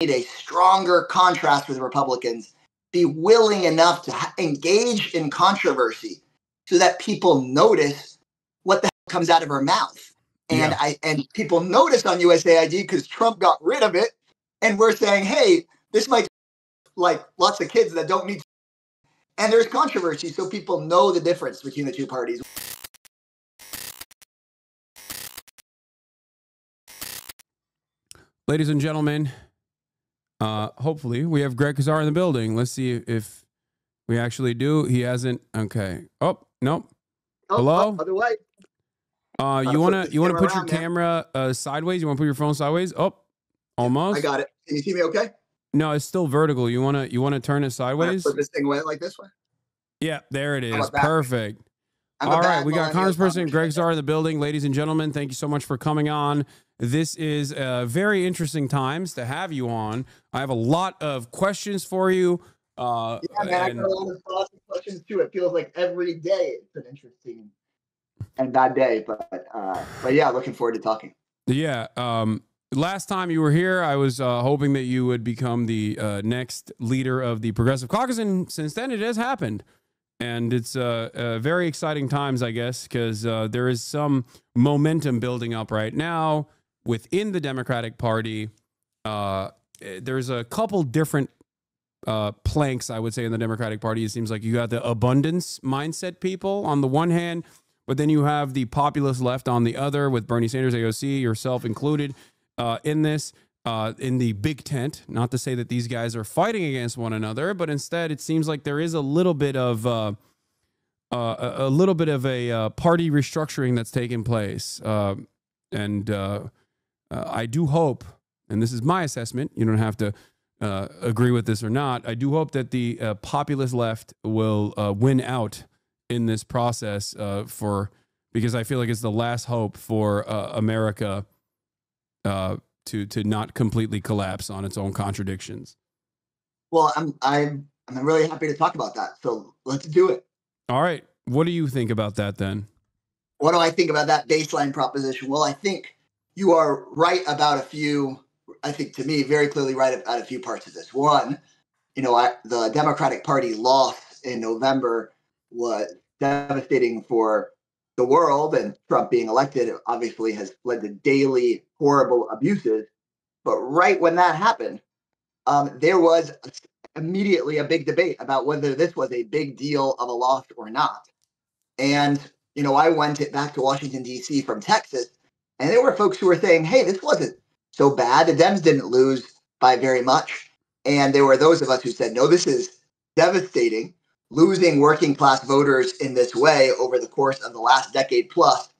need a stronger contrast with Republicans, be willing enough to engage in controversy so that people notice what the hell comes out of her mouth. And and people notice on USAID because Trump got rid of it. And we're saying, hey, this might like lots of kids that don't need to. And there's controversy, so people know the difference between the two parties. Ladies and gentlemen, hopefully we have Greg Casar in the building. Let's see if we actually do. He hasn't. Okay. Oh, no. Hello? Other way. You wanna put your camera sideways? You wanna put your phone sideways? Oh, almost. I got it. Can you see me okay? No, it's still vertical. You wanna turn it sideways? Put this thing away like this way. Yeah, there it is. Perfect. All right, we got Congressperson Greg Casar in the building. Ladies and gentlemen, thank you so much for coming on. This is very interesting times to have you on. I have a lot of questions for you. Yeah, man, I got a lot of thoughts and questions too. It feels like every day it's an interesting and bad day, but yeah, looking forward to talking. Yeah. Last time you were here, I was hoping that you would become the next leader of the Progressive Caucus, and since then it has happened. And it's very exciting times, I guess, because there is some momentum building up right now within the Democratic Party. There's a couple different planks, I would say, in the Democratic Party. It seems like you got the abundance mindset people on the one hand, but then you have the populist left on the other, with Bernie Sanders, AOC, yourself included in this. In the big tent, not to say that these guys are fighting against one another, but instead it seems like there is a little bit of a party restructuring that's taking place. I do hope, and this is my assessment, you don't have to agree with this or not, I do hope that the populist left will win out in this process because I feel like it's the last hope for America to not completely collapse on its own contradictions. Well, I'm really happy to talk about that. So let's do it. All right. What do you think about that then? What do I think about that baseline proposition? Well, I think you are right about a few, I think to me, very clearly right about a few parts of this. One, the Democratic Party loss in November was devastating for the world, and Trump being elected obviously has led to daily horrible abuses. But right when that happened, there was immediately a big debate about whether this was a big deal of a loss or not. And, I went back to Washington, D.C. from Texas, and there were folks who were saying, hey, this wasn't so bad. The Dems didn't lose by very much. And there were those of us who said, no, this is devastating. Losing working class voters in this way over the course of the last decade plus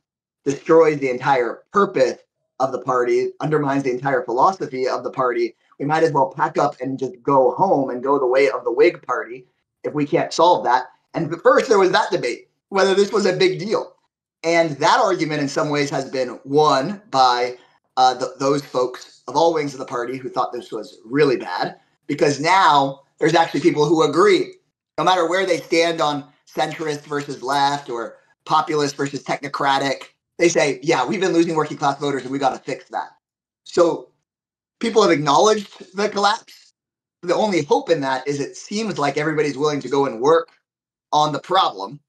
destroys the entire purpose of the party, undermines the entire philosophy of the party. We might as well pack up and just go home and go the way of the Whig Party if we can't solve that. And first there was that debate, whether this was a big deal. And that argument in some ways has been won by those folks of all wings of the party who thought this was really bad, because now there's actually people who agree. No matter where they stand on centrist versus left or populist versus technocratic, they say, yeah, we've been losing working class voters and we got to fix that. So people have acknowledged the collapse. The only hope in that is it seems like everybody's willing to go and work on the problem.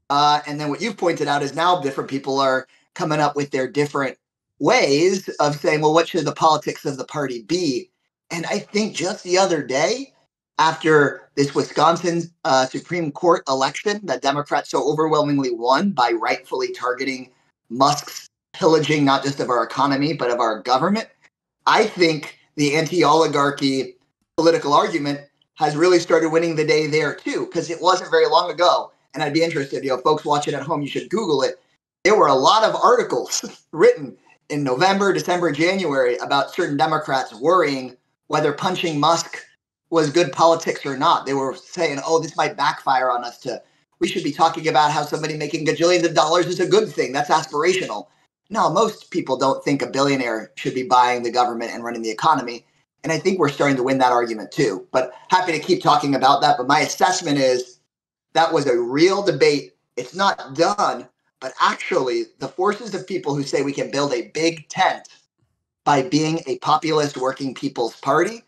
And then what you've pointed out is now different people are coming up with their different ways of saying, well, what should the politics of the party be? And I think just the other day, after this Wisconsin Supreme Court election that Democrats so overwhelmingly won by rightfully targeting Musk's pillaging not just of our economy, but of our government, I think the anti-oligarchy political argument has really started winning the day there too, because it wasn't very long ago. And I'd be interested, folks watching at home, you should Google it. There were a lot of articles written in November, December, January about certain Democrats worrying whether punching Musk was good politics or not. They were saying, oh, this might backfire on us. We should be talking about how somebody making gajillions of dollars is a good thing. That's aspirational. No, most people don't think a billionaire should be buying the government and running the economy. And I think we're starting to win that argument too. But happy to keep talking about that. But my assessment is that was a real debate. It's not done, but actually the forces of people who say we can build a big tent by being a populist working people's party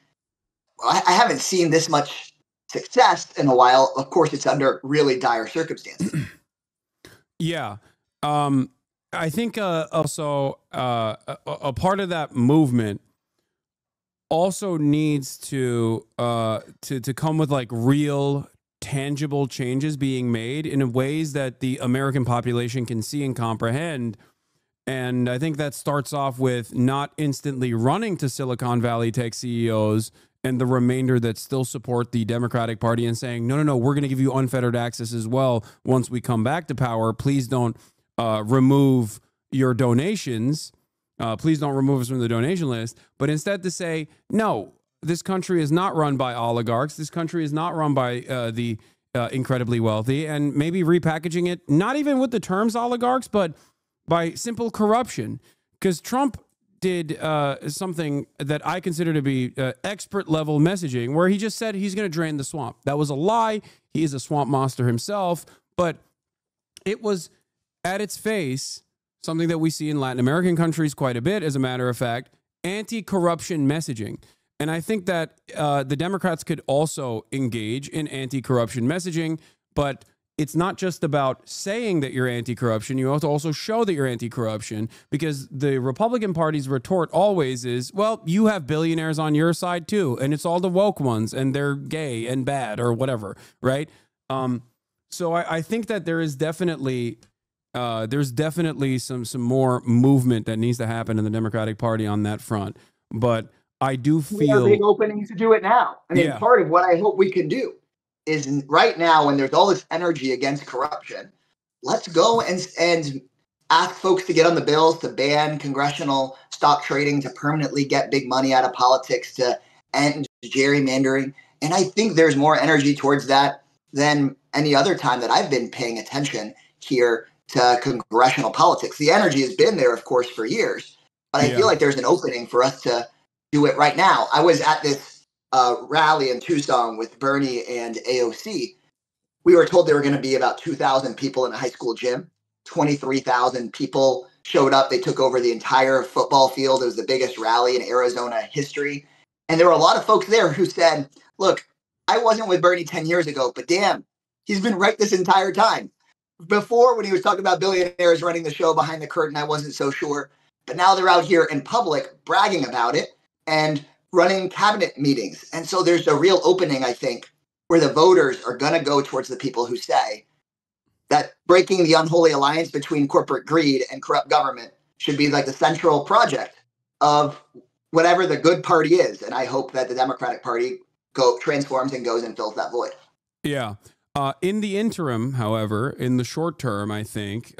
I haven't seen this much success in a while. Of course, it's under really dire circumstances. Yeah. I think also a part of that movement also needs to come with like real tangible changes being made in ways that the American population can see and comprehend. And I think that starts off with not instantly running to Silicon Valley tech CEOs and the remainder that still support the Democratic Party and saying, no, no, no, we're going to give you unfettered access as well once we come back to power. Please don't remove your donations. Please don't remove us from the donation list. But instead to say, no, this country is not run by oligarchs. This country is not run by the incredibly wealthy, and maybe repackaging it, not even with the terms oligarchs, but by simple corruption. Because Trump did something that I consider to be expert level messaging, where he just said he's going to drain the swamp. That was a lie. He is a swamp monster himself, but it was at its face something that we see in Latin American countries quite a bit, as a matter of fact, anti-corruption messaging. And I think that the Democrats could also engage in anti-corruption messaging, but it's not just about saying that you're anti-corruption. You have to also show that you're anti-corruption, because the Republican Party's retort always is, well, you have billionaires on your side too, and it's all the woke ones, and they're gay and bad or whatever, right? So I think that there is definitely some more movement that needs to happen in the Democratic Party on that front. But I do feel big openings to do it now. I mean, part of what I hope we can do is right now, when there's all this energy against corruption, let's go and ask folks to get on the bills to ban congressional stock trading, to permanently get big money out of politics, to end gerrymandering. And I think there's more energy towards that than any other time that I've been paying attention here to congressional politics. The energy has been there, of course, for years, but I feel like there's an opening for us to do it right now. I was at this rally in Tucson with Bernie and AOC. We were told there were going to be about 2,000 people in a high school gym. 23,000 people showed up. They took over the entire football field. It was the biggest rally in Arizona history. And there were a lot of folks there who said, look, I wasn't with Bernie 10 years ago, but damn, he's been right this entire time. Before, when he was talking about billionaires running the show behind the curtain, I wasn't so sure. But now they're out here in public bragging about it and running cabinet meetings. And so there's a real opening, I think, where the voters are going to go towards the people who say that breaking the unholy alliance between corporate greed and corrupt government should be like the central project of whatever the good party is. And I hope that the Democratic Party transforms and goes and fills that void. Yeah. In the interim, however, in the short term, I think,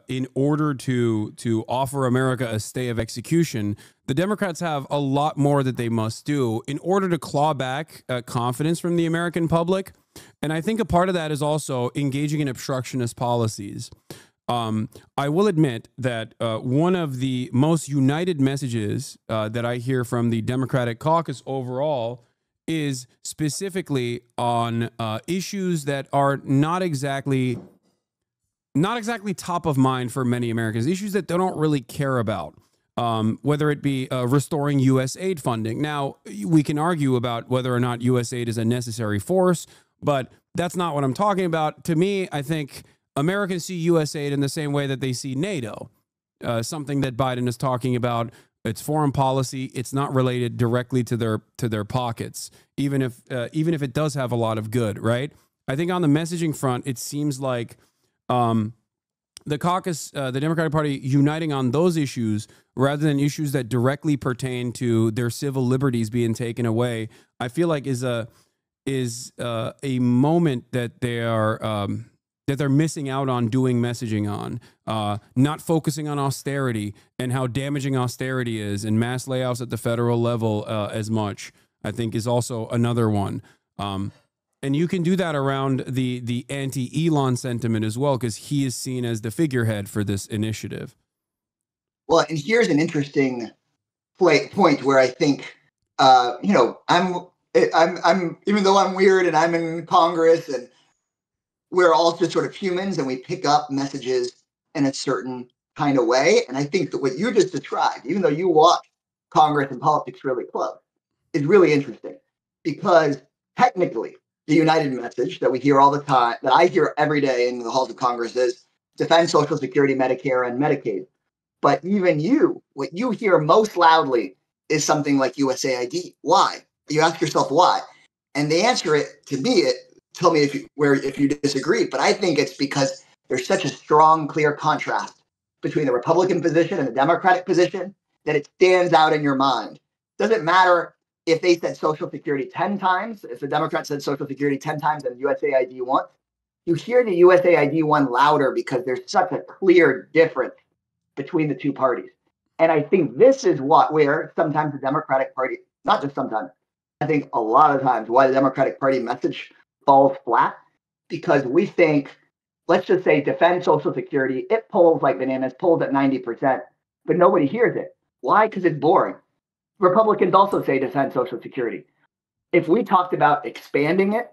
in order to offer America a stay of execution, the Democrats have a lot more that they must do in order to claw back confidence from the American public. And I think a part of that is also engaging in obstructionist policies. I will admit that one of the most united messages that I hear from the Democratic caucus overall is specifically on issues that are not exactly top of mind for many Americans, issues that they don't really care about, whether it be restoring U.S. aid funding. Now, we can argue about whether or not U.S. aid is a necessary force, but that's not what I'm talking about. To me, I think Americans see U.S. aid in the same way that they see NATO, something that Biden is talking about. It's foreign policy. It's not related directly to their pockets, even if it does have a lot of good, right? I think on the messaging front, it seems like the caucus, the Democratic Party, uniting on those issues rather than issues that directly pertain to their civil liberties being taken away, I feel like is a moment that they are that they're missing out on doing messaging on, not focusing on austerity and how damaging austerity is, and mass layoffs at the federal level as much, I think is also another one. And you can do that around the anti-Elon sentiment as well, because he is seen as the figurehead for this initiative. Well, and here's an interesting point where I think, I'm even though I'm weird and I'm in Congress and we're all just sort of humans and we pick up messages in a certain kind of way. And I think that what you just described, even though you watch Congress and politics really close, is really interesting, because technically the united message that we hear all the time, that I hear every day in the halls of Congress, is defend Social Security, Medicare, and Medicaid. But even what you hear most loudly is something like USAID. Why? You ask yourself why, and the answer tell me if you disagree. But I think it's because there's such a strong, clear contrast between the Republican position and the Democratic position that it stands out in your mind. Doesn't matter if they said Social Security 10 times, if the Democrats said Social Security 10 times and USAID once, you hear the USAID one louder because there's such a clear difference between the two parties. And I think this is where sometimes the Democratic Party, not just sometimes, I think a lot of times why the Democratic Party message falls flat, because we think, let's just say defend Social Security. It polls like bananas, polls at 90%, but nobody hears it. Why? Because it's boring. Republicans also say defend Social Security. If we talked about expanding it,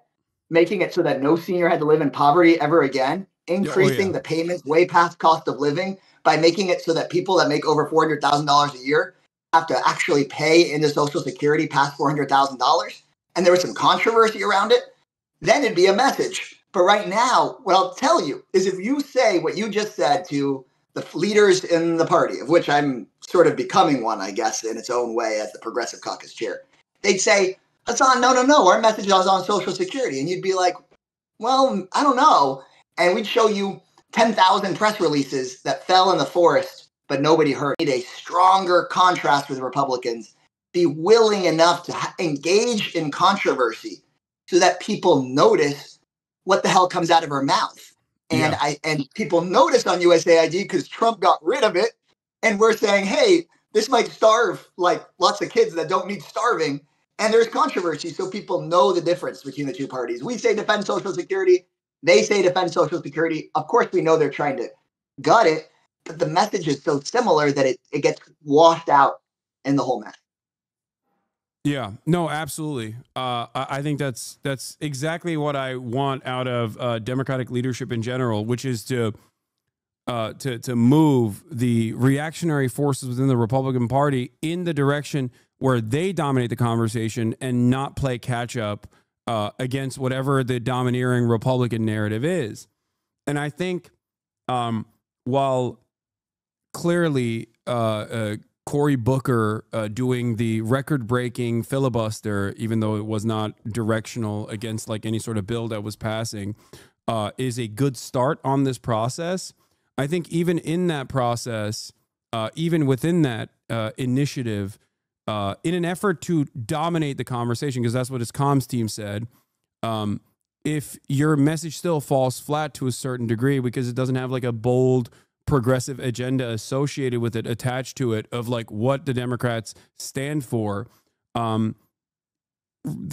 making it so that no senior had to live in poverty ever again, increasing the payments way past cost of living by making it so that people that make over $400,000 a year have to actually pay into Social Security past $400,000, and there was some controversy around it, then it'd be a message. But right now, what I'll tell you is if you say what you just said to the leaders in the party, of which I'm sort of becoming one, I guess, in its own way as the Progressive Caucus chair, they'd say, Hasan, no, our message is on Social Security. And you'd be like, well, I don't know. And we'd show you 10,000 press releases that fell in the forest, but nobody heard. We need a stronger contrast with Republicans, be willing enough to engage in controversy so that people notice what the hell comes out of her mouth. And and people notice on USAID because Trump got rid of it. And we're saying, hey, this might starve like lots of kids that don't need starving. And there's controversy, so people know the difference between the two parties. We say defend Social Security. They say defend Social Security. Of course, we know they're trying to gut it, but the message is so similar that it gets washed out in the whole mess. Yeah, no, absolutely. I think that's exactly what I want out of Democratic leadership in general, which is to move the reactionary forces within the Republican Party in the direction where they dominate the conversation and not play catch up against whatever the domineering Republican narrative is. And I think while clearly Cory Booker doing the record-breaking filibuster, even though it was not directional against like any sort of bill that was passing, is a good start on this process. I think even in that process, even within that initiative, in an effort to dominate the conversation, because that's what his comms team said, if your message still falls flat to a certain degree because it doesn't have like a bold progressive agenda associated with it, attached to it, of like what the Democrats stand for, the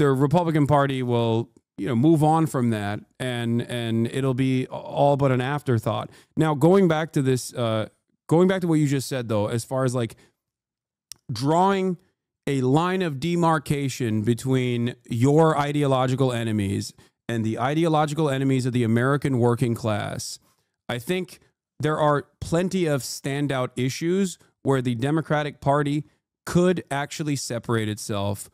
Republican Party will, move on from that, and it'll be all but an afterthought. Now, going back to this, going back to what you just said, though, as far as like drawing a line of demarcation between your ideological enemies and the ideological enemies of the American working class, I think there are plenty of standout issues where the Democratic Party could actually separate itself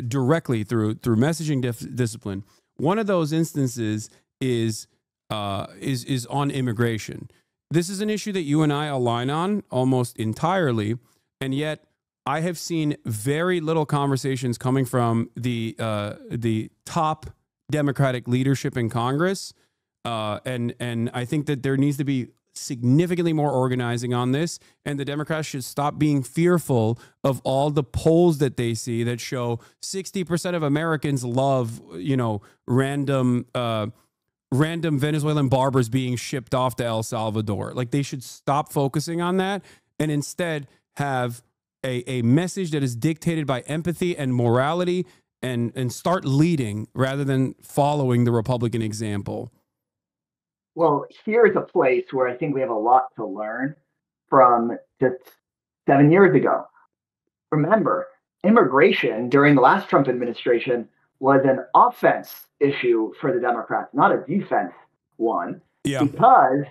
directly through messaging discipline. One of those instances is on immigration. This is an issue that you and I align on almost entirely, and yet I have seen very little conversations coming from the top Democratic leadership in Congress, and I think that there needs to be significantly more organizing on this, and the Democrats should stop being fearful of all the polls that they see that show 60% of Americans love, random Venezuelan barbers being shipped off to El Salvador. Like, they should stop focusing on that and instead have a message that is dictated by empathy and morality, and start leading rather than following the Republican example. Well, here's a place where I think we have a lot to learn from just 7 years ago. Remember, immigration during the last Trump administration was an offense issue for the Democrats, not a defense one. Yeah. Because,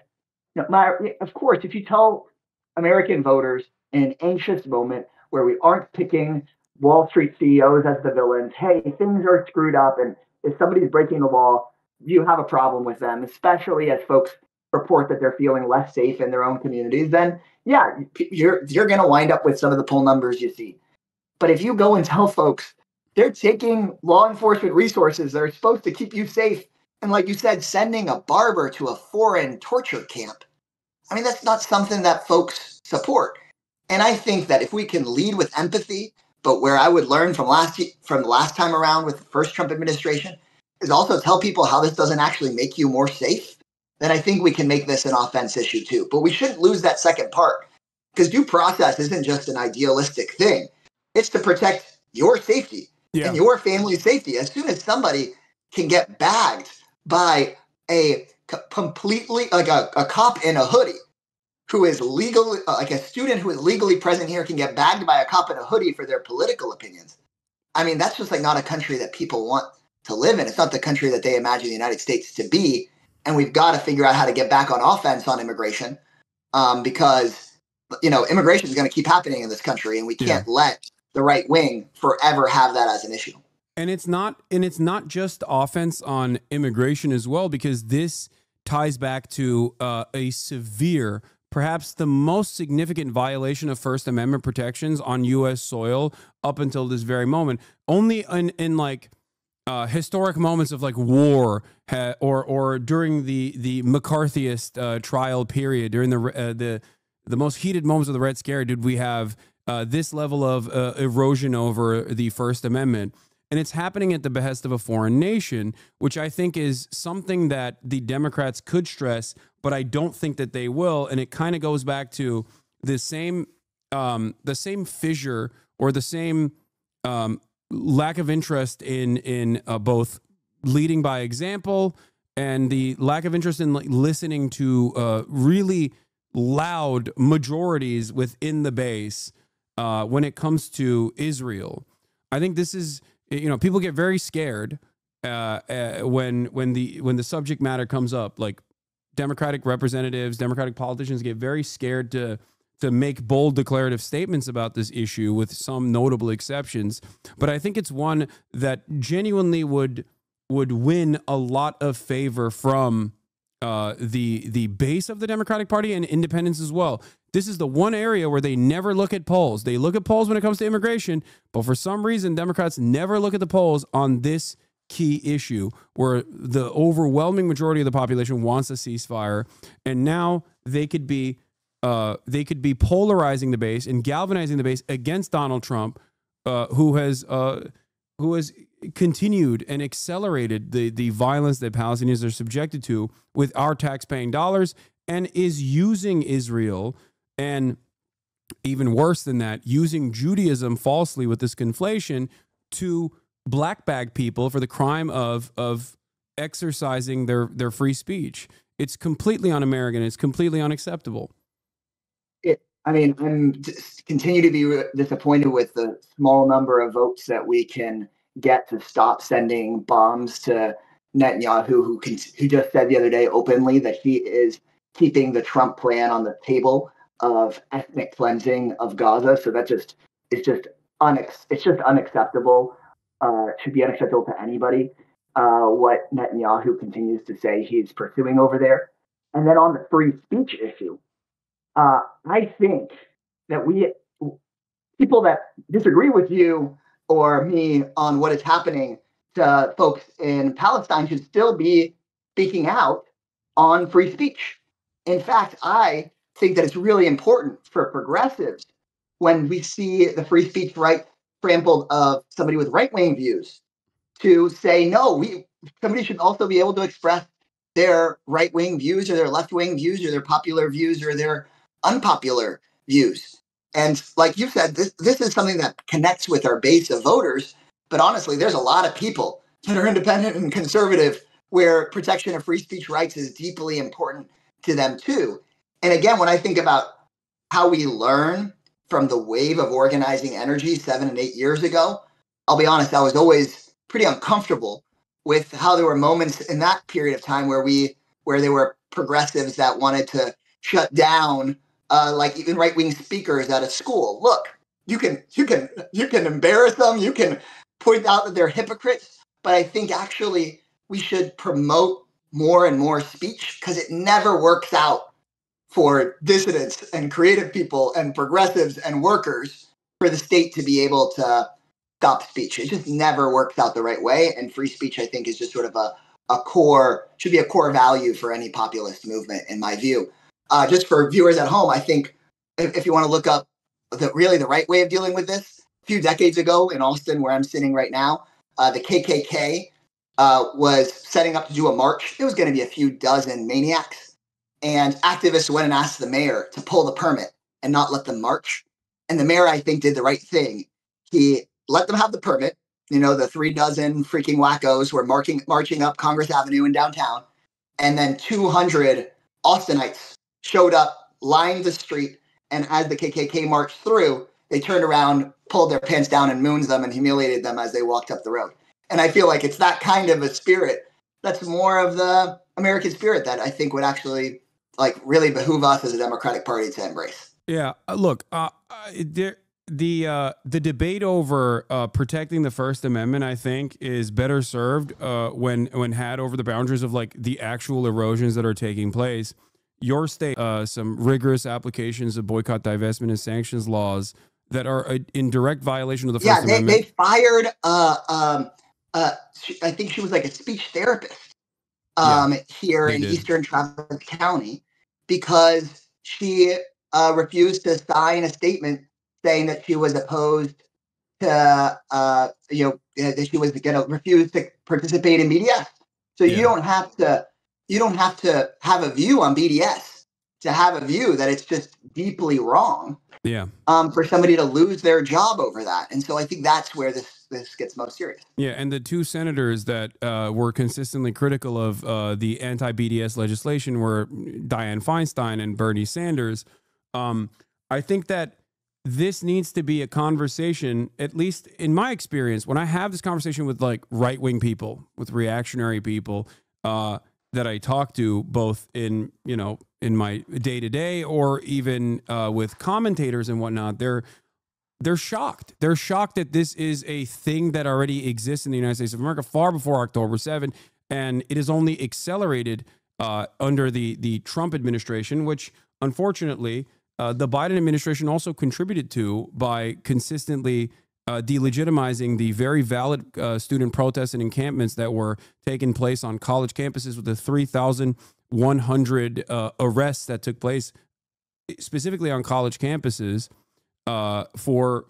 of course, if you tell American voters in an anxious moment where we aren't picking Wall Street CEOs as the villains. Hey, things are screwed up, and if somebody's breaking the law, you have a problem with them, especially as folks report that they're feeling less safe in their own communities. Then, yeah, you're going to wind up with some of the poll numbers you see. But if you go and tell folks they're taking law enforcement resources that are supposed to keep you safe, and like you said, sending a barber to a foreign torture camp, I mean, that's not something that folks support. And I think that if we can lead with empathy, but where I would learn from the last time around with the first Trump administration is also tell people how this doesn't actually make you more safe, then I think we can make this an offense issue too. But we shouldn't lose that second part, because due process isn't just an idealistic thing. It's to protect your safety and your family's safety. As soon as somebody can get bagged by a completely, like a cop in a hoodie who is legally, like a student who is legally present here can get bagged by a cop in a hoodie for their political opinions. I mean, that's just like not a country that people want to live in. It's not the country that they imagine the United States to be. And we've got to figure out how to get back on offense on immigration, because, you know, immigration is going to keep happening in this country, and we can't let the right wing forever have that as an issue. And it's not just offense on immigration as well, because this ties back to a severe, perhaps the most significant violation of First Amendment protections on U.S. soil up until this very moment. Only in like historic moments of like war or during the McCarthyist trial period, during the most heated moments of the Red Scare, did we have this level of erosion over the First Amendment. And it's happening at the behest of a foreign nation, which I think is something that the Democrats could stress, but I don't think that they will. And it kind of goes back to the same fissure or the same lack of interest in both leading by example and the lack of interest in listening to really loud majorities within the base when it comes to Israel. I think this is, you know, people get very scared when the subject matter comes up. Like Democratic representatives, Democratic politicians get very scared to make bold declarative statements about this issue, with some notable exceptions. But I think it's one that genuinely would win a lot of favor from the base of the Democratic Party and independents as well. This is the one area where they never look at polls. They look at polls when it comes to immigration, but for some reason, Democrats never look at the polls on this key issue where the overwhelming majority of the population wants a ceasefire. And now they could be polarizing the base and galvanizing the base against Donald Trump, who has continued and accelerated the violence that Palestinians are subjected to with our tax-paying dollars, and is using Israel, and even worse than that, using Judaism falsely with this conflation to black bag people for the crime of exercising their free speech. It's completely un-American. It's completely unacceptable. I'm continue to be disappointed with the small number of votes that we can get to stop sending bombs to Netanyahu, who just said the other day openly that he is keeping the Trump plan on the table of ethnic cleansing of Gaza. So it's just unacceptable. It should be unacceptable to anybody. What Netanyahu continues to say he's pursuing over there. And then on the free speech issue, I think that people that disagree with you or me on what is happening to folks in Palestine should still be speaking out on free speech. In fact, I think that it's really important for progressives, when we see the free speech right trampled of somebody with right-wing views, to say, no, somebody should also be able to express their right-wing views or their left-wing views or their popular views or their unpopular views. And like you said, this is something that connects with our base of voters. But honestly, there's a lot of people that are independent and conservative where protection of free speech rights is deeply important to them too. And again, when I think about how we learn from the wave of organizing energy 7 and 8 years ago, I'll be honest, I was always pretty uncomfortable with how there were moments in that period of time where there were progressives that wanted to shut down like even right-wing speakers at a school. Look, you can embarrass them, you can point out that they're hypocrites, but I think actually we should promote more and more speech because it never works out for dissidents and creative people and progressives and workers for the state to be able to stop speech. It just never works out the right way. And free speech, I think, is just sort of should be a core value for any populist movement, in my view. Just for viewers at home, I think if you want to look up the right way of dealing with this, a few decades ago in Austin, where I'm sitting right now, the KKK was setting up to do a march. It was going to be a few dozen maniacs. And activists went and asked the mayor to pull the permit and not let them march. And the mayor, I think, did the right thing. He let them have the permit. You know, the 3 dozen freaking wackos were marching up Congress Avenue in downtown. And then 200 Austinites showed up, lined the street. And as the KKK marched through, they turned around, pulled their pants down and mooned them and humiliated them as they walked up the road. And I feel like it's that kind of a spirit that's more of the American spirit that I think would actually really behoove us as a Democratic Party to embrace. Yeah, look, the debate over protecting the First Amendment, I think, is better served when had over the boundaries of the actual erosions that are taking place. Your state, some rigorous applications of boycott, divestment, and sanctions laws that are in direct violation of the First Amendment. They fired. I think she was a speech therapist here in Eastern Travis County because she refused to sign a statement saying that she was opposed to, that she was going to refuse to participate in BDS. So you don't have to have a view on BDS to have a view that it's just deeply wrong. Yeah. For somebody to lose their job over that. And so I think that's where this gets most serious. Yeah. And the 2 senators that were consistently critical of the anti-BDS legislation were Dianne Feinstein and Bernie Sanders. I think that this needs to be a conversation, at least in my experience, when I have this conversation with right-wing people, with reactionary people that I talk to, both in my day-to-day or even with commentators and whatnot, they're shocked. They're shocked that this is a thing that already exists in the United States of America far before October 7, and it is only accelerated under the Trump administration, which unfortunately the Biden administration also contributed to by consistently delegitimizing the very valid student protests and encampments that were taking place on college campuses with the 3,100 arrests that took place specifically on college campuses for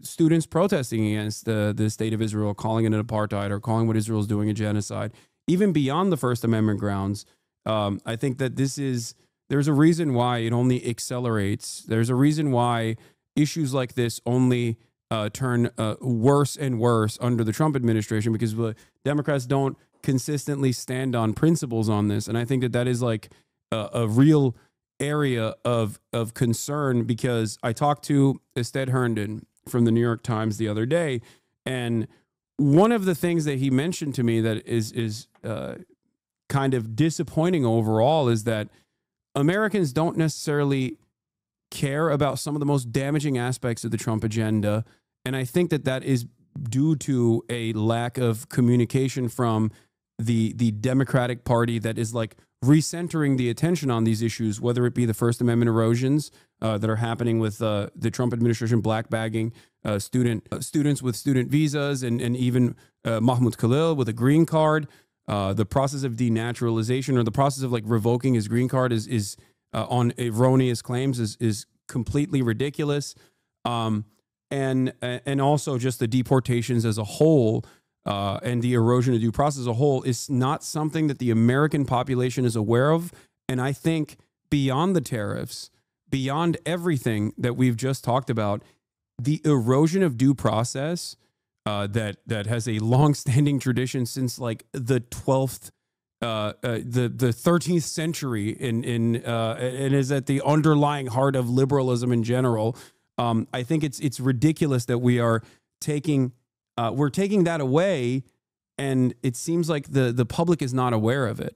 students protesting against the state of Israel, calling it an apartheid or calling what Israel is doing a genocide. Even beyond the First Amendment grounds, I think that there's a reason why it only accelerates. There's a reason why issues like this only turn worse and worse under the Trump administration, because the Democrats don't consistently stand on principles on this. And I think that is a real area of concern, because I talked to Ested Herndon from the New York Times the other day, and one of the things that he mentioned to me that is kind of disappointing overall is that Americans don't necessarily care about some of the most damaging aspects of the Trump agenda. And I think that is due to a lack of communication from the Democratic Party that is recentering the attention on these issues, whether it be the First Amendment erosions that are happening with the Trump administration blackbagging students with student visas, and even Mahmoud Khalil with a green card. The process of denaturalization, or the process of revoking his green card is on erroneous claims is completely ridiculous. And also just the deportations as a whole and the erosion of due process as a whole is not something that the American population is aware of. And I think beyond the tariffs, beyond everything that we've just talked about, the erosion of due process that has a long-standing tradition since the 12th, the 13th century, and is at the underlying heart of liberalism in general. I think it's ridiculous that we're taking that away, and it seems like the public is not aware of it.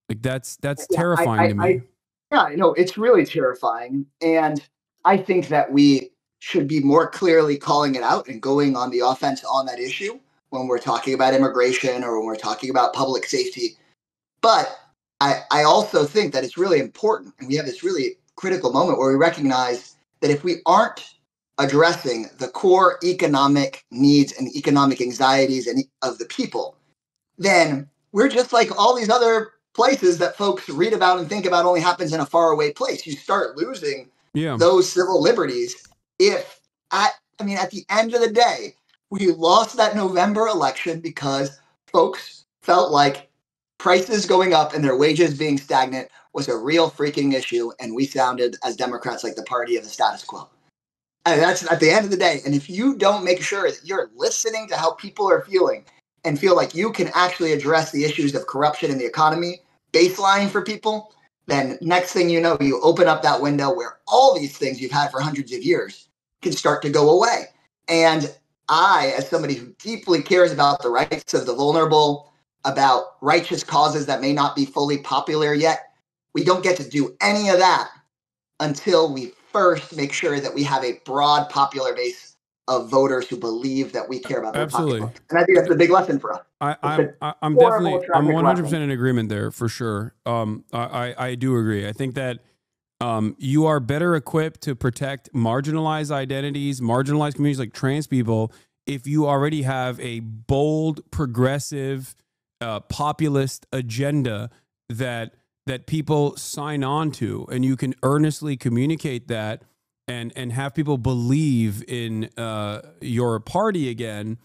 That's terrifying to me. Yeah, it's really terrifying, and I think that we should be more clearly calling it out and going on the offense on that issue when we're talking about immigration or when we're talking about public safety. But I also think that it's really important, and we have this really critical moment where we recognize that if we aren't addressing the core economic needs and economic anxieties of the people, then we're just like all these other places that folks read about and think about only happens in a faraway place. You start losing those civil liberties if at the end of the day, we lost that November election because folks felt like prices going up and their wages being stagnant was a real freaking issue, and we sounded as Democrats like the party of the status quo. And that's at the end of the day. And if you don't make sure that you're listening to how people are feeling and feel like you can actually address the issues of corruption in the economy, baseline for people, then next thing you know, you open up that window where all these things you've had for hundreds of years can start to go away. And I, as somebody who deeply cares about the rights of the vulnerable, about righteous causes that may not be fully popular yet, we don't get to do any of that until we first make sure that we have a broad popular base of voters who believe that we care about their pocketbook. And I think that's a big lesson for us. I'm definitely, I'm 100% in agreement there for sure. I do agree. I think that you are better equipped to protect marginalized identities, marginalized communities like trans people, if you already have a bold, progressive, populist agenda that people sign on to, and you can earnestly communicate that and have people believe in your party again.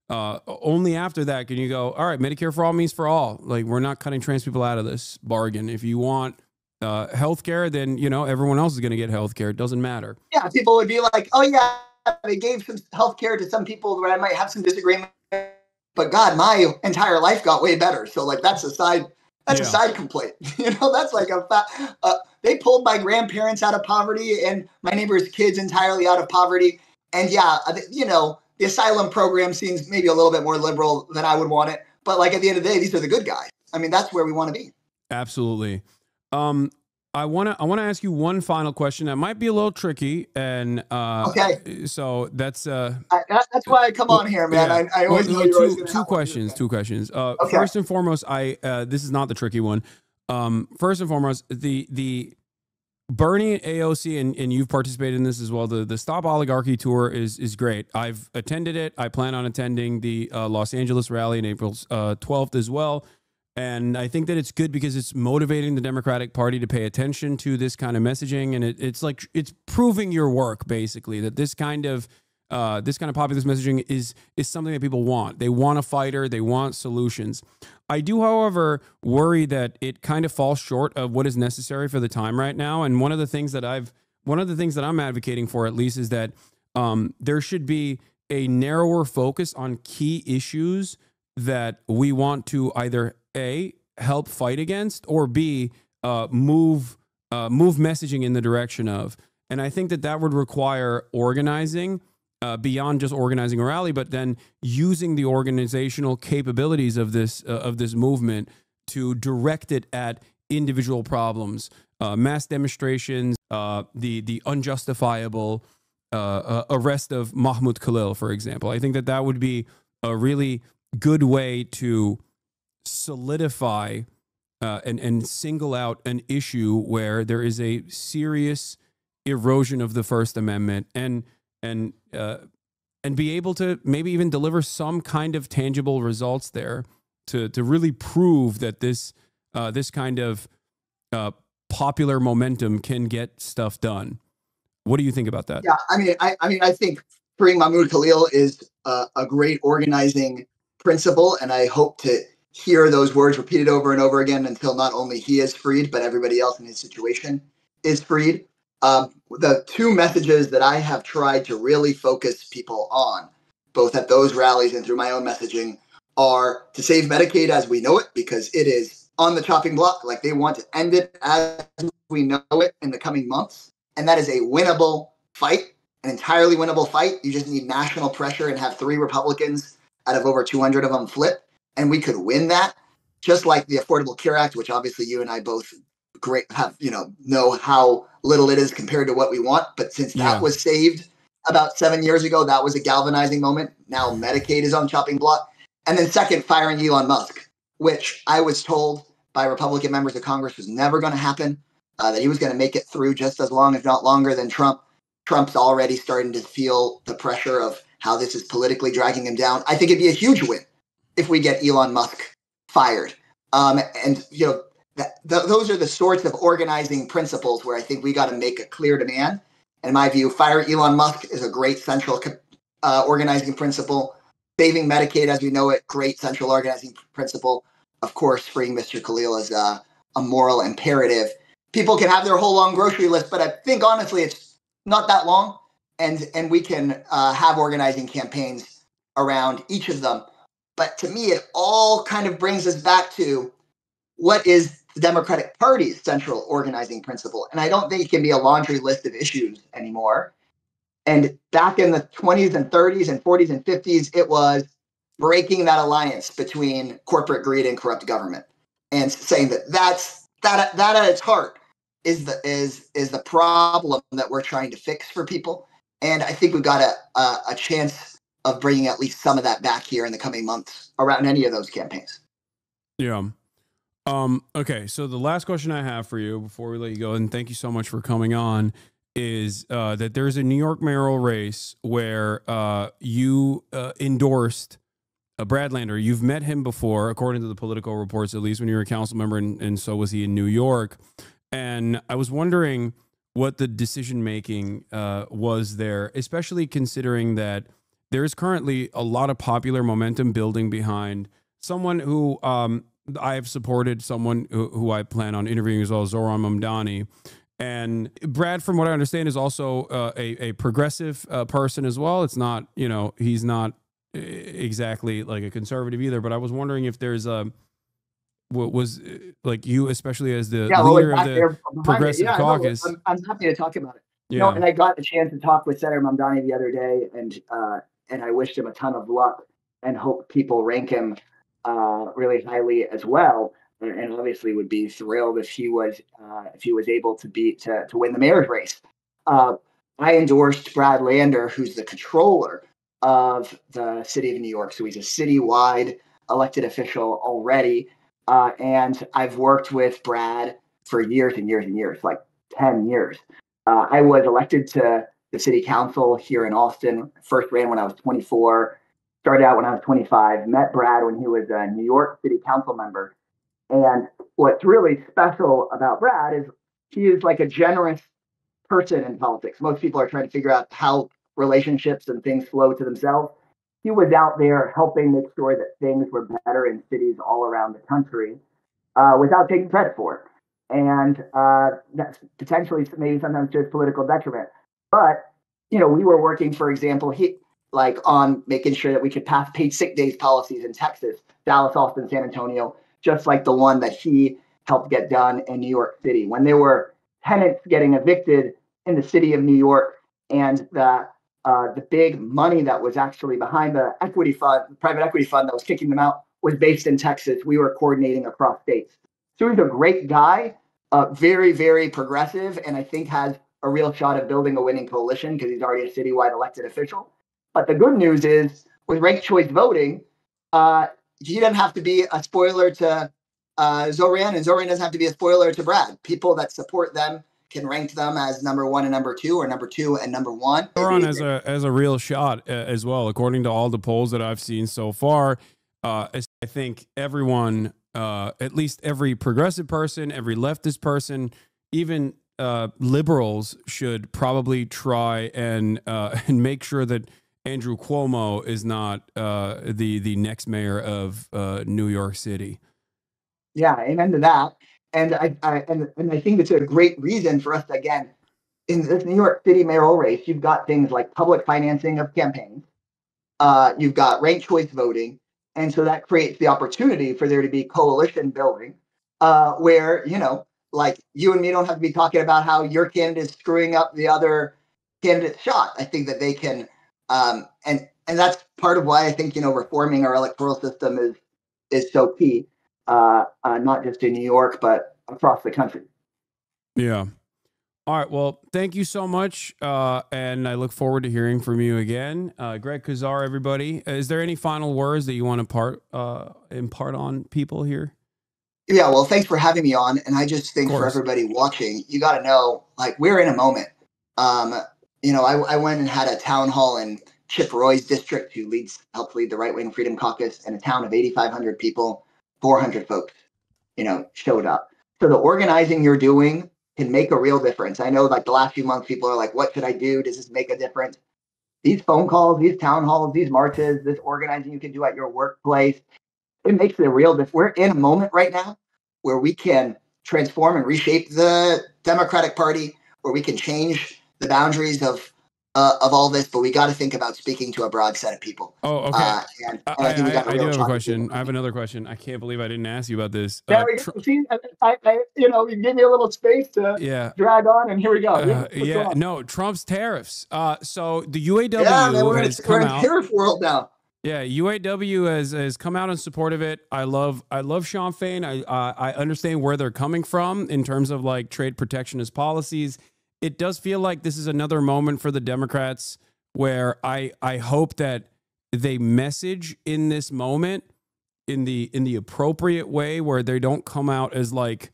Only after that can you go, all right, Medicare for all means for all. Like, we're not cutting trans people out of this bargain. If you want healthcare, then, you know, everyone else is going to get healthcare. It doesn't matter. Yeah, people would be like, oh yeah, they gave some healthcare to some people where I might have some disagreement, but God, my entire life got way better. So like, that's a side complaint. You know, that's like they pulled my grandparents out of poverty and my neighbor's kids entirely out of poverty. And yeah, you know, the asylum program seems maybe a little bit more liberal than I would want it. But like, at the end of the day, these are the good guys. I mean, that's where we want to be. Absolutely. I want to ask you one final question that might be a little tricky, and okay. So that's why I come on here, man. Yeah. I always know you're always two questions. Okay. First and foremost, this is not the tricky one. First and foremost, the Bernie and AOC, and you've participated in this as well. The Stop Oligarchy tour is great. I've attended it. I plan on attending the Los Angeles rally on April 12th as well. And I think that it's good because it's motivating the Democratic Party to pay attention to this kind of messaging, and it's like it's proving your work, basically, that this kind of populist messaging is something that people want. They want a fighter. They want solutions. I do, however, worry that it kind of falls short of what is necessary for the time right now. And one of the things that I'm advocating for, at least, is that there should be a narrower focus on key issues that we want to either A, help fight against, or B, move messaging in the direction of. And I think that would require organizing beyond just organizing a rally, but then using the organizational capabilities of this movement to direct it at individual problems, mass demonstrations, the unjustifiable arrest of Mahmoud Khalil, for example. I think that would be a really good way to solidify and single out an issue where there is a serious erosion of the First Amendment, and be able to maybe even deliver some kind of tangible results there to really prove that this kind of popular momentum can get stuff done. What do you think about that? Yeah, I think freeing Mahmoud Khalil is a great organizing principle, and I hope to hear those words repeated over and over again until not only he is freed, but everybody else in his situation is freed. The two messages that I have tried to really focus people on, both at those rallies and through my own messaging, are to save Medicaid as we know it, because it is on the chopping block. Like, they want to end it as we know it in the coming months. And that is a winnable fight, an entirely winnable fight. You just need national pressure and have 3 Republicans out of over 200 of them flip, and we could win that. Just like the Affordable Care Act, which obviously you and I both know how little it is compared to what we want. But since that was saved about 7 years ago. That was a galvanizing moment. Now Medicaid is on chopping block. And then second, firing Elon Musk, which I was told by Republican members of Congress was never going to happen, that he was going to make it through just as long, if not longer, than Trump. Trump's already starting to feel the pressure of how this is politically dragging him down. I think it'd be a huge win if we get Elon Musk fired. And, you know, those are the sorts of organizing principles where I think we got to make a clear demand. And in my view, fire Elon Musk is a great central organizing principle. Saving Medicaid as we know it, great central organizing principle. Of course, freeing Mr. Khalil is a moral imperative. People can have their whole long grocery list, but I think honestly it's not that long. And we can have organizing campaigns around each of them. But to me, it all kind of brings us back to what is the Democratic Party's central organizing principle. And I don't think it can be a laundry list of issues anymore. And back in the 20s and 30s and 40s and 50s, it was breaking that alliance between corporate greed and corrupt government, and saying that at its heart is the problem that we're trying to fix for people. And I think we've got a chance of bringing at least some of that back here in the coming months around any of those campaigns. Yeah. Okay. So the last question I have for you before we let you go, and thank you so much for coming on, is that there's a New York mayoral race where you endorsed Brad Lander. You've met him before, according to the political reports, at least when you were a council member, and so was he in New York. And I was wondering what the decision making was there, especially considering that there is currently a lot of popular momentum building behind someone who I have supported, someone who I plan on interviewing as well, Zohran Mamdani. And Brad, from what I understand, is also a progressive person as well. It's not, you know, he's not exactly like a conservative either. But I was wondering if there's what was like you, especially as the leader of the Progressive Caucus. I'm happy to talk about it. Yeah. You know, and I got a chance to talk with Senator Mamdani the other day, and I wished him a ton of luck and hope people rank him really highly as well. And obviously would be thrilled if he was able to win the mayor's race. I endorsed Brad Lander, who's the controller of the city of New York. So he's a citywide elected official already. And I've worked with Brad for years and years and years, like 10 years. I was elected to the city council here in Austin. First ran when I was 24, started out when I was 25, met Brad when he was a New York City Council member. And what's really special about Brad is he is like a generous person in politics. Most people are trying to figure out how relationships and things flow to themselves. He was out there helping make sure that things were better in cities all around the country without taking credit for it. And that's potentially maybe sometimes to his political detriment. But, you know, we were working, for example, on making sure that we could pass paid sick days policies in Texas, Dallas, Austin, San Antonio, just like the one that he helped get done in New York City. When there were tenants getting evicted in the city of New York, and the big money that was actually behind the equity fund, private equity fund that was kicking them out, was based in Texas. We were coordinating across states. So he's a great guy, very, very progressive, and I think has a real shot at building a winning coalition because he's already a citywide elected official. But the good news is, with ranked choice voting, he doesn't have to be a spoiler to Zohran, and Zohran doesn't have to be a spoiler to Brad. People that support them can rank them as number 1 and number 2, or number 2 and number 1. Zohran has a real shot as well, according to all the polls that I've seen so far. I think everyone, at least every progressive person, every leftist person, even liberals, should probably try and make sure that Andrew Cuomo is not the next mayor of New York City. Yeah, amen to that. And I think it's a great reason for us to, again, in this New York City mayoral race, you've got things like public financing of campaigns, you've got ranked choice voting, and so that creates the opportunity for there to be coalition building, where, you know, like you and me don't have to be talking about how your candidate is screwing up the other candidate's shot. I think that they can. And that's part of why I think, you know, reforming our electoral system is so key, not just in New York, but across the country. Yeah. All right. Well, thank you so much. And I look forward to hearing from you again. Greg Kazar, everybody. Is there any final words that you want to impart on people here? Yeah, well, thanks for having me on. And I just Of think for course. everybody watching, you got to know, like, we're in a moment. Um, I went and had a town hall in Chip Roy's district, who helped lead the Right Wing Freedom Caucus, and a town of 8,500 people, 400 folks, showed up. So the organizing you're doing can make a real difference. I know, like, the last few months, people are like, what should I do? Does this make a difference? These phone calls, these town halls, these marches, this organizing you can do at your workplace, it makes it a real difference. We're in a moment right now where we can transform and reshape the Democratic Party, where we can change the boundaries of all this. But we got to think about speaking to a broad set of people. Oh, okay. And I think we got a I real do have a shot at question. doing I have it. another question. I can't believe I didn't ask you about this. There we go. See, you give me a little space to Yeah. drag on, and here we go. Yeah. No, Trump's tariffs. So the UAW has come we're in out. tariff world now. Yeah, UAW has come out in support of it. I love Shawn Fain. I understand where they're coming from in terms of like trade protectionist policies. It does feel like this is another moment for the Democrats where I hope that they message in this moment in the appropriate way, where they don't come out as like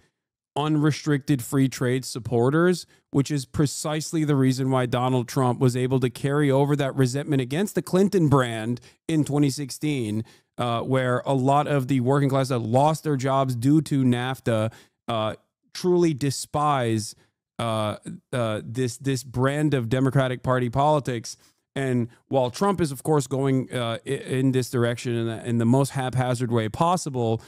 unrestricted free trade supporters, which is precisely the reason why Donald Trump was able to carry over that resentment against the Clinton brand in 2016, where a lot of the working class that lost their jobs due to NAFTA truly despise this brand of Democratic Party politics. And while Trump is, of course, going in this direction in the most haphazard way possible,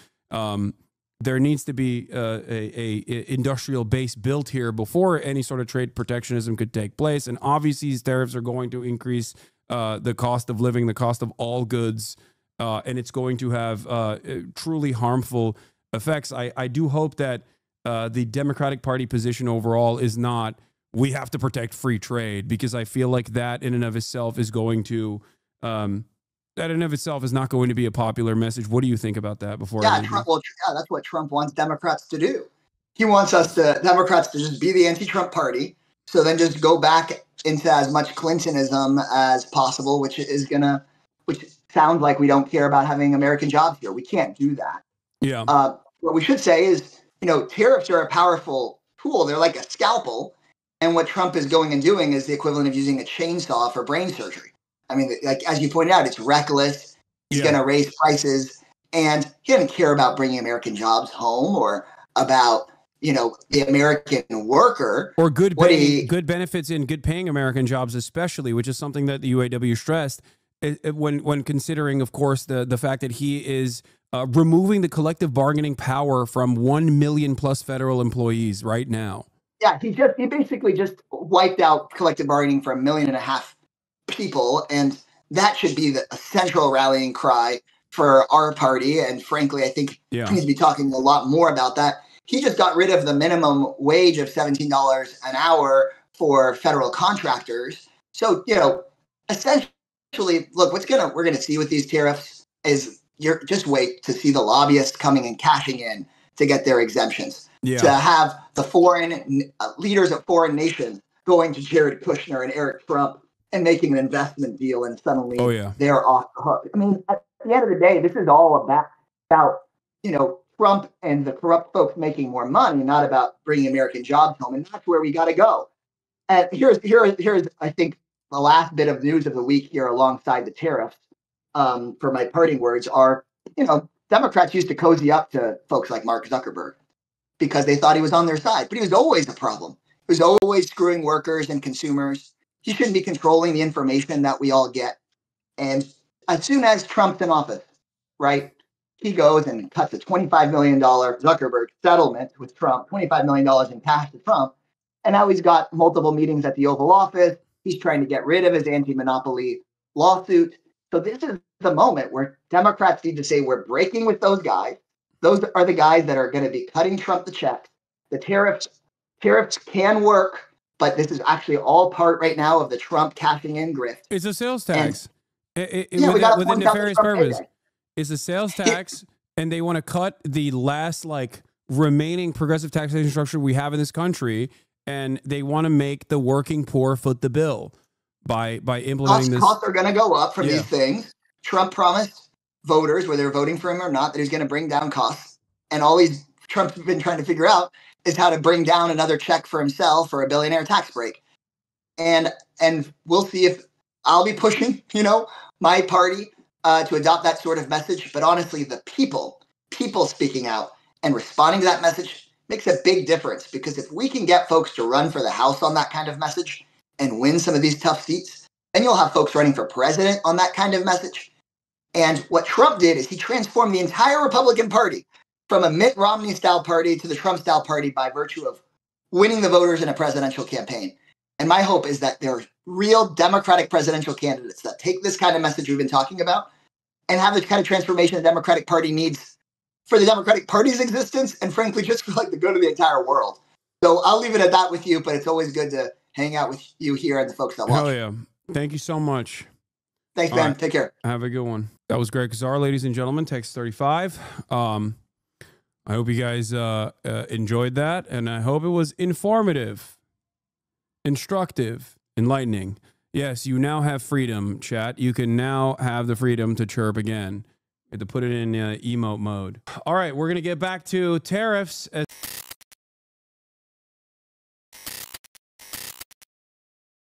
there needs to be a industrial base built here before any sort of trade protectionism could take place. And obviously, these tariffs are going to increase the cost of living, the cost of all goods, and it's going to have truly harmful effects. I do hope that the Democratic Party position overall is not, we have to protect free trade, because I feel like that in and of itself is going to that in and of itself is not going to be a popular message. What do you think about that? That's what Trump wants Democrats to do. He wants Democrats to just be the anti-Trump party. So then just go back into as much Clintonism as possible, which sounds like we don't care about having American jobs here. We can't do that. Yeah. What we should say is, tariffs are a powerful tool. They're like a scalpel. And what Trump is going and doing is the equivalent of using a chainsaw for brain surgery. I mean, like, as you pointed out, it's reckless. He's going to raise prices, and he doesn't care about bringing American jobs home or about, the American worker or good benefits in good paying American jobs, especially, which is something that the UAW stressed when considering, of course, the fact that he is removing the collective bargaining power from 1 million plus federal employees right now. Yeah, he basically just wiped out collective bargaining for 1.5 million people, and that should be a central rallying cry for our party. And frankly, I think he needs to be talking a lot more about that. He just got rid of the minimum wage of $17 an hour for federal contractors. So, essentially, look, we're gonna see with these tariffs is you're just wait to see the lobbyists coming and cashing in to get their exemptions. To have the foreign leaders of foreign nations going to Jared Kushner and Eric Trump and making an investment deal, and suddenly they're off the hook. I mean, at the end of the day, this is all about Trump and the corrupt folks making more money, not about bringing American jobs home. And that's where we got to go. And here's I think the last bit of news of the week here, alongside the tariffs. For my parting words are, Democrats used to cozy up to folks like Mark Zuckerberg because they thought he was on their side, but he was always a problem. He was always screwing workers and consumers. He shouldn't be controlling the information that we all get. And as soon as Trump's in office, right, he goes and cuts a $25 million Zuckerberg settlement with Trump, $25 million in cash to Trump. And now he's got multiple meetings at the Oval Office. He's trying to get rid of his anti-monopoly lawsuit. So this is the moment where Democrats need to say, we're breaking with those guys. Those are the guys that are going to be cutting Trump the check. The tariffs can work, but this is actually all part right now of the Trump cashing in grift. It's a sales tax. With a nefarious purpose. It's a sales tax, and they want to cut the last remaining progressive taxation structure we have in this country. and they want to make the working poor foot the bill by implementing this. Costs are going to go up from these things. Trump promised voters, whether they're voting for him or not, that he's going to bring down costs. And all Trump's been trying to figure out is how to bring down another check for himself or a billionaire tax break. And we'll see if I'll be pushing, my party to adopt that sort of message. But honestly, the people speaking out and responding to that message makes a big difference, because if we can get folks to run for the House on that kind of message and win some of these tough seats, then you'll have folks running for president on that kind of message. And what Trump did is he transformed the entire Republican Party from a Mitt Romney-style party to the Trump-style party by virtue of winning the voters in a presidential campaign. And my hope is that there are real Democratic presidential candidates that take this kind of message we've been talking about and have the kind of transformation the Democratic Party needs for the Democratic Party's existence and, frankly, just for the good of the entire world. So I'll leave it at that with you, but it's always good to hang out with you here and the folks that watch. Hell yeah. Thank you so much. Thanks, man. Take care. Have a good one. That was Greg Casar, ladies and gentlemen. Text 35. I hope you guys enjoyed that, and I hope it was informative, instructive, enlightening. Yes, you now have freedom, chat. You can now have the freedom to chirp again. You have to put it in emote mode. All right, we're going to get back to tariffs.